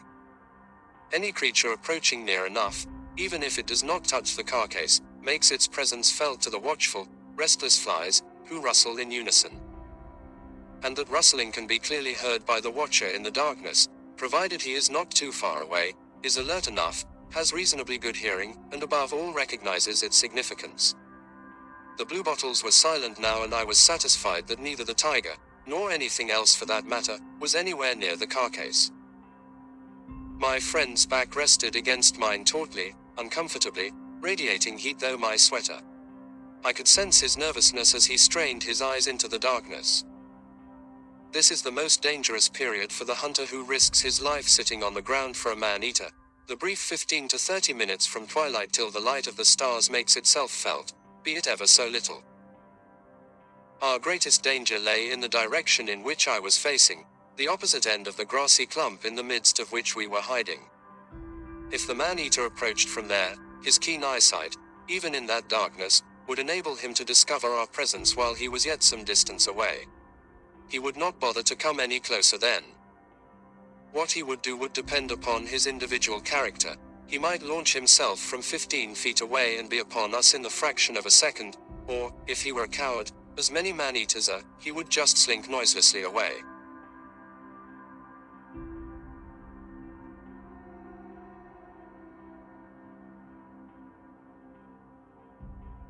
Any creature approaching near enough, even if it does not touch the carcass, makes its presence felt to the watchful, restless flies, who rustle in unison. And that rustling can be clearly heard by the watcher in the darkness, provided he is not too far away, is alert enough, has reasonably good hearing, and above all recognizes its significance. The bluebottles were silent now and I was satisfied that neither the tiger, nor anything else for that matter, was anywhere near the carcass. My friend's back rested against mine tautly, uncomfortably, radiating heat through my sweater. I could sense his nervousness as he strained his eyes into the darkness. This is the most dangerous period for the hunter who risks his life sitting on the ground for a man-eater. The brief 15 to 30 minutes from twilight till the light of the stars makes itself felt, be it ever so little. Our greatest danger lay in the direction in which I was facing, the opposite end of the grassy clump in the midst of which we were hiding. If the man-eater approached from there, his keen eyesight, even in that darkness, would enable him to discover our presence while he was yet some distance away. He would not bother to come any closer then. What he would do would depend upon his individual character. He might launch himself from 15 feet away and be upon us in the fraction of a second, or, if he were a coward, as many man-eaters are, he would just slink noiselessly away.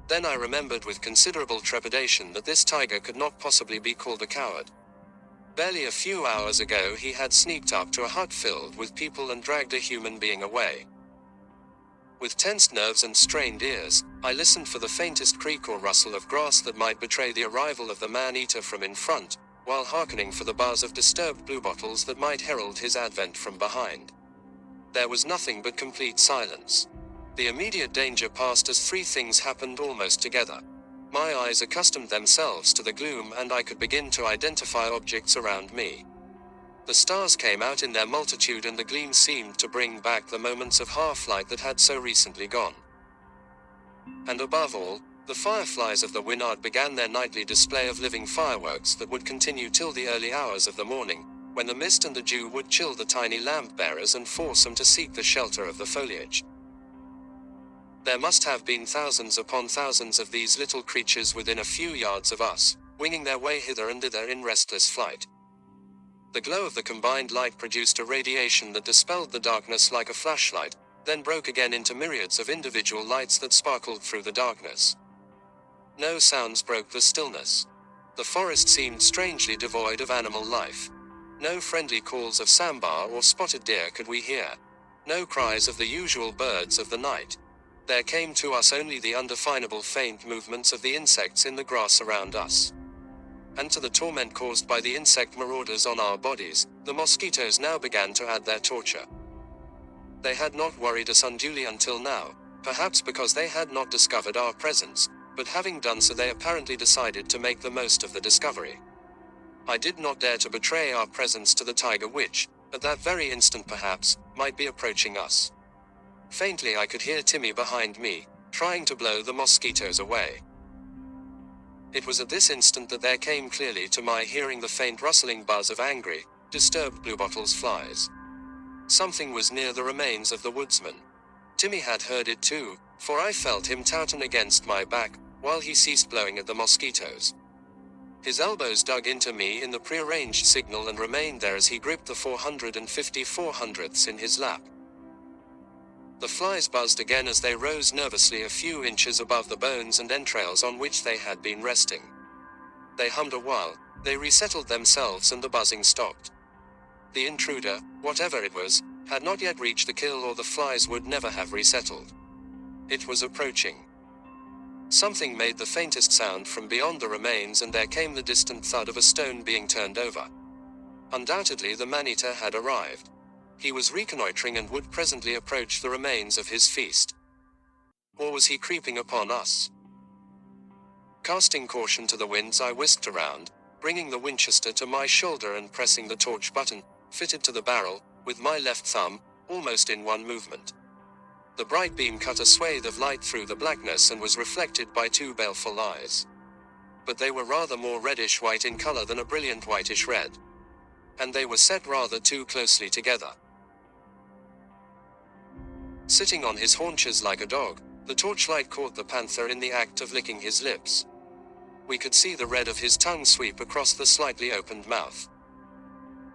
Then I remembered with considerable trepidation that this tiger could not possibly be called a coward. Barely a few hours ago he had sneaked up to a hut filled with people and dragged a human being away. With tensed nerves and strained ears, I listened for the faintest creak or rustle of grass that might betray the arrival of the man-eater from in front, while hearkening for the buzz of disturbed bluebottles that might herald his advent from behind. There was nothing but complete silence. The immediate danger passed as three things happened almost together. My eyes accustomed themselves to the gloom and I could begin to identify objects around me. The stars came out in their multitude and the gleam seemed to bring back the moments of half-light that had so recently gone. And above all, the fireflies of the Wynaad began their nightly display of living fireworks that would continue till the early hours of the morning, when the mist and the dew would chill the tiny lamp-bearers and force them to seek the shelter of the foliage. There must have been thousands upon thousands of these little creatures within a few yards of us, winging their way hither and thither in restless flight. The glow of the combined light produced a radiation that dispelled the darkness like a flashlight, then broke again into myriads of individual lights that sparkled through the darkness. No sounds broke the stillness. The forest seemed strangely devoid of animal life. No friendly calls of sambar or spotted deer could we hear. No cries of the usual birds of the night. There came to us only the undefinable faint movements of the insects in the grass around us. And to the torment caused by the insect marauders on our bodies, the mosquitoes now began to add their torture. They had not worried us unduly until now, perhaps because they had not discovered our presence, but having done so they apparently decided to make the most of the discovery. I did not dare to betray our presence to the tiger which, at that very instant perhaps, might be approaching us. Faintly I could hear Timmy behind me, trying to blow the mosquitoes away. It was at this instant that there came clearly to my hearing the faint rustling buzz of angry, disturbed bluebottles flies. Something was near the remains of the woodsman. Timmy had heard it too, for I felt him tighten against my back, while he ceased blowing at the mosquitoes. His elbows dug into me in the prearranged signal and remained there as he gripped the 450 400ths in his lap. The flies buzzed again as they rose nervously a few inches above the bones and entrails on which they had been resting. They hummed a while, they resettled themselves and the buzzing stopped. The intruder, whatever it was, had not yet reached the kill or the flies would never have resettled. It was approaching. Something made the faintest sound from beyond the remains and there came the distant thud of a stone being turned over. Undoubtedly the man-eater had arrived. He was reconnoitering and would presently approach the remains of his feast. Or was he creeping upon us? Casting caution to the winds I whisked around, bringing the Winchester to my shoulder and pressing the torch button, fitted to the barrel, with my left thumb, almost in one movement. The bright beam cut a swathe of light through the blackness and was reflected by two baleful eyes. But they were rather more reddish-white in color than a brilliant whitish red. And they were set rather too closely together. Sitting on his haunches like a dog, the torchlight caught the panther in the act of licking his lips. We could see the red of his tongue sweep across the slightly opened mouth.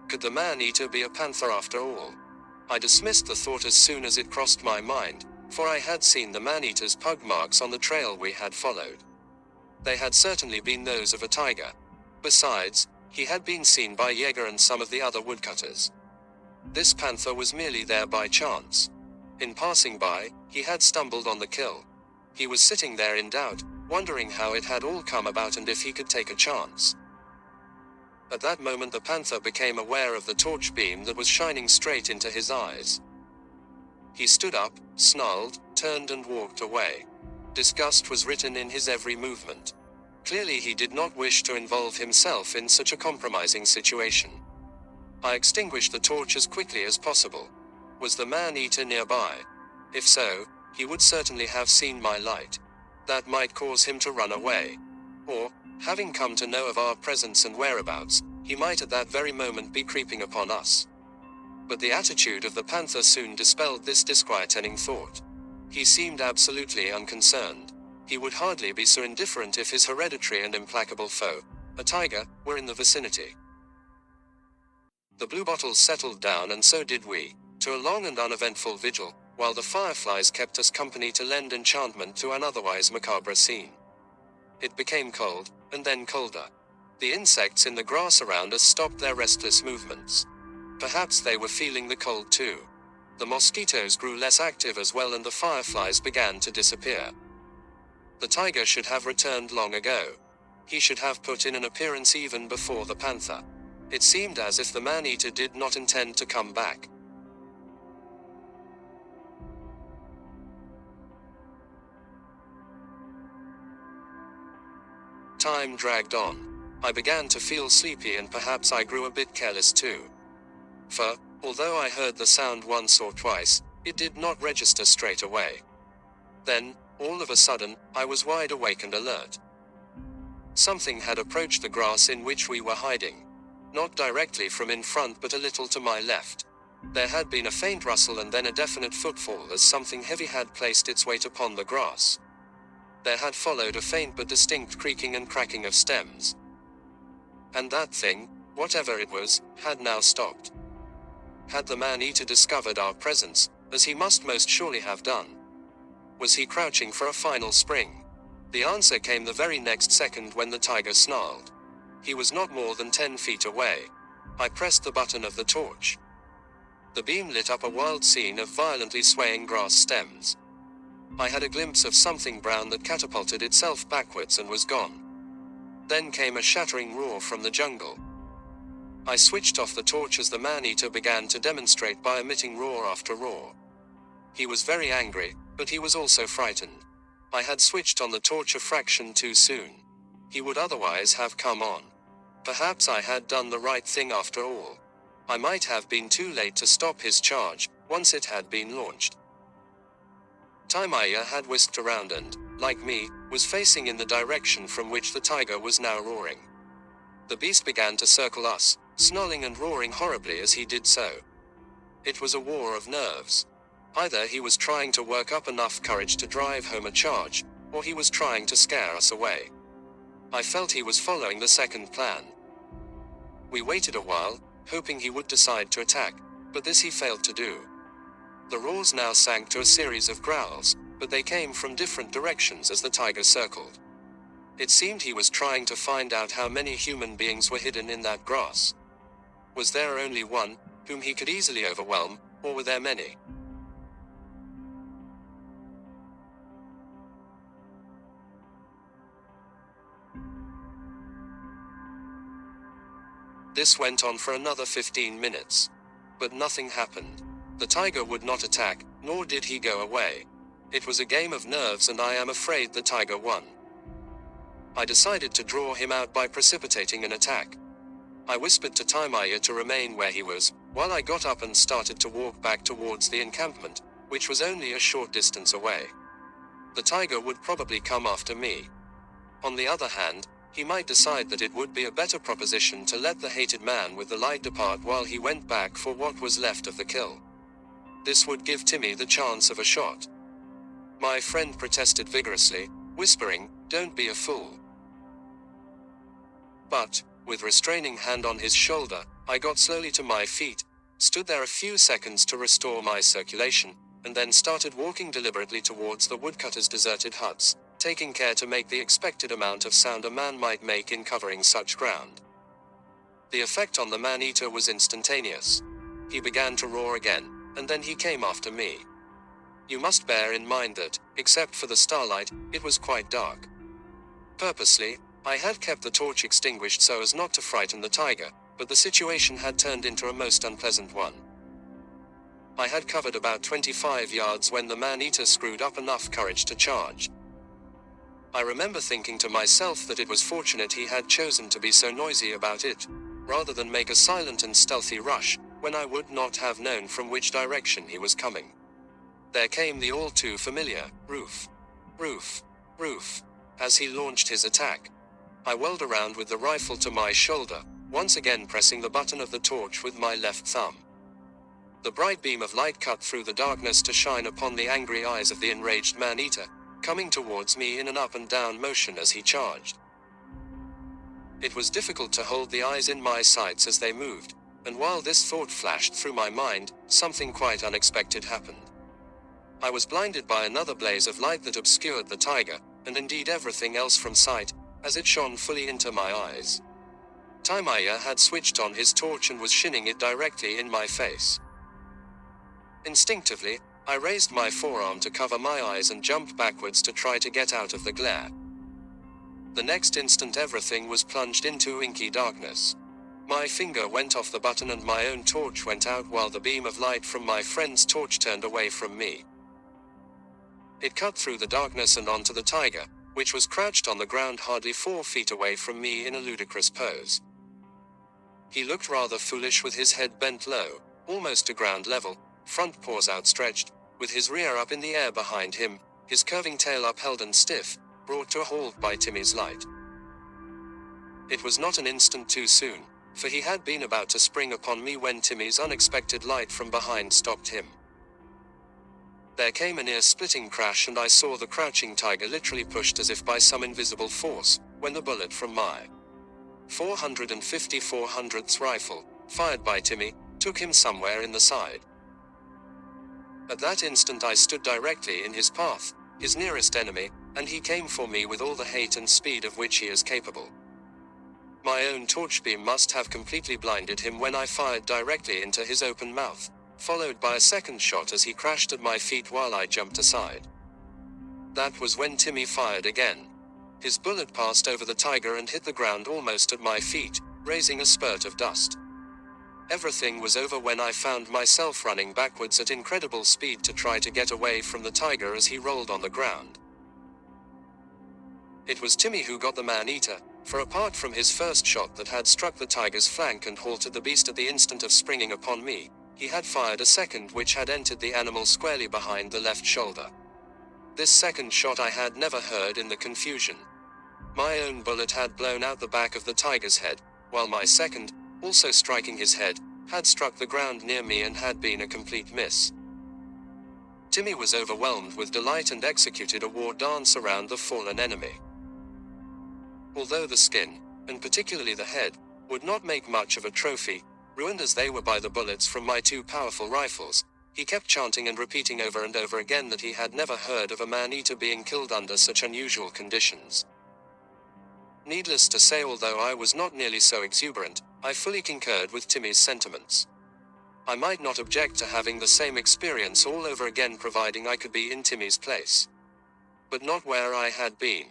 Could the man-eater be a panther after all? I dismissed the thought as soon as it crossed my mind, for I had seen the man-eater's pug marks on the trail we had followed. They had certainly been those of a tiger. Besides, he had been seen by Jaeger and some of the other woodcutters. This panther was merely there by chance. In passing by, he had stumbled on the kill. He was sitting there in doubt, wondering how it had all come about and if he could take a chance. At that moment the panther became aware of the torch beam that was shining straight into his eyes. He stood up, snarled, turned and walked away. Disgust was written in his every movement. Clearly he did not wish to involve himself in such a compromising situation. I extinguished the torch as quickly as possible. Was the man-eater nearby? If so, he would certainly have seen my light. That might cause him to run away. Or, having come to know of our presence and whereabouts, he might at that very moment be creeping upon us. But the attitude of the panther soon dispelled this disquieting thought. He seemed absolutely unconcerned. He would hardly be so indifferent if his hereditary and implacable foe, a tiger, were in the vicinity. The bluebottles settled down and so did we, to a long and uneventful vigil, while the fireflies kept us company to lend enchantment to an otherwise macabre scene. It became cold, and then colder. The insects in the grass around us stopped their restless movements. Perhaps they were feeling the cold too. The mosquitoes grew less active as well and the fireflies began to disappear. The tiger should have returned long ago. He should have put in an appearance even before the panther. It seemed as if the man-eater did not intend to come back. Time dragged on. I began to feel sleepy and perhaps I grew a bit careless too. For, although I heard the sound once or twice, it did not register straight away. Then, all of a sudden, I was wide awake and alert. Something had approached the grass in which we were hiding. Not directly from in front but a little to my left. There had been a faint rustle and then a definite footfall as something heavy had placed its weight upon the grass. There had followed a faint but distinct creaking and cracking of stems. And that thing, whatever it was, had now stopped. Had the man-eater discovered our presence, as he must most surely have done? Was he crouching for a final spring? The answer came the very next second when the tiger snarled. He was not more than 10 feet away. I pressed the button of the torch. The beam lit up a wild scene of violently swaying grass stems. I had a glimpse of something brown that catapulted itself backwards and was gone. Then came a shattering roar from the jungle. I switched off the torch as the man-eater began to demonstrate by emitting roar after roar. He was very angry, but he was also frightened. I had switched on the torch a fraction too soon. He would otherwise have come on. Perhaps I had done the right thing after all. I might have been too late to stop his charge, once it had been launched. Ijaz had whisked around and, like me, was facing in the direction from which the tiger was now roaring. The beast began to circle us, snarling and roaring horribly as he did so. It was a war of nerves. Either he was trying to work up enough courage to drive home a charge, or he was trying to scare us away. I felt he was following the second plan. We waited a while, hoping he would decide to attack, but this he failed to do. The roars now sank to a series of growls, but they came from different directions as the tiger circled. It seemed he was trying to find out how many human beings were hidden in that grass. Was there only one, whom he could easily overwhelm, or were there many? This went on for another 15 minutes. But nothing happened. The tiger would not attack, nor did he go away. It was a game of nerves and I am afraid the tiger won. I decided to draw him out by precipitating an attack. I whispered to Ijaz to remain where he was, while I got up and started to walk back towards the encampment, which was only a short distance away. The tiger would probably come after me. On the other hand, he might decide that it would be a better proposition to let the hated man with the light depart while he went back for what was left of the kill. This would give Timmy the chance of a shot. My friend protested vigorously, whispering, "Don't be a fool." But, with restraining hand on his shoulder, I got slowly to my feet, stood there a few seconds to restore my circulation, and then started walking deliberately towards the woodcutters' deserted huts, taking care to make the expected amount of sound a man might make in covering such ground. The effect on the man-eater was instantaneous. He began to roar again, and then he came after me. You must bear in mind that, except for the starlight, it was quite dark. Purposely, I had kept the torch extinguished so as not to frighten the tiger, but the situation had turned into a most unpleasant one. I had covered about 25 yards when the man-eater screwed up enough courage to charge. I remember thinking to myself that it was fortunate he had chosen to be so noisy about it, rather than make a silent and stealthy rush, when I would not have known from which direction he was coming. There came the all too familiar, roof, roof, roof, as he launched his attack. I whirled around with the rifle to my shoulder, once again pressing the button of the torch with my left thumb. The bright beam of light cut through the darkness to shine upon the angry eyes of the enraged man-eater, coming towards me in an up and down motion as he charged. It was difficult to hold the eyes in my sights as they moved, and while this thought flashed through my mind, something quite unexpected happened. I was blinded by another blaze of light that obscured the tiger, and indeed everything else from sight, as it shone fully into my eyes. Timaya had switched on his torch and was shining it directly in my face. Instinctively, I raised my forearm to cover my eyes and jumped backwards to try to get out of the glare. The next instant everything was plunged into inky darkness. My finger went off the button and my own torch went out while the beam of light from my friend's torch turned away from me. It cut through the darkness and onto the tiger, which was crouched on the ground hardly 4 feet away from me in a ludicrous pose. He looked rather foolish with his head bent low, almost to ground level, front paws outstretched, with his rear up in the air behind him, his curving tail upheld and stiff, brought to a halt by Timmy's light. It was not an instant too soon, for he had been about to spring upon me when Timmy's unexpected light from behind stopped him. There came an ear-splitting crash and I saw the crouching tiger literally pushed as if by some invisible force, when the bullet from my 450/400th rifle, fired by Timmy, took him somewhere in the side. At that instant I stood directly in his path, his nearest enemy, and he came for me with all the hate and speed of which he is capable. My own torch beam must have completely blinded him when I fired directly into his open mouth, followed by a second shot as he crashed at my feet while I jumped aside. That was when Timmy fired again. His bullet passed over the tiger and hit the ground almost at my feet, raising a spurt of dust. Everything was over when I found myself running backwards at incredible speed to try to get away from the tiger as he rolled on the ground. It was Timmy who got the man-eater, for apart from his first shot that had struck the tiger's flank and halted the beast at the instant of springing upon me, he had fired a second which had entered the animal squarely behind the left shoulder. This second shot I had never heard in the confusion. My own bullet had blown out the back of the tiger's head, while my second, also striking his head, had struck the ground near me and had been a complete miss. Timmy was overwhelmed with delight and executed a war dance around the fallen enemy. Although the skin, and particularly the head, would not make much of a trophy, ruined as they were by the bullets from my 2 powerful rifles, he kept chanting and repeating over and over again that he had never heard of a man-eater being killed under such unusual conditions. Needless to say, although I was not nearly so exuberant, I fully concurred with Timmy's sentiments. I might not object to having the same experience all over again providing I could be in Timmy's place. But not where I had been.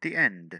The end.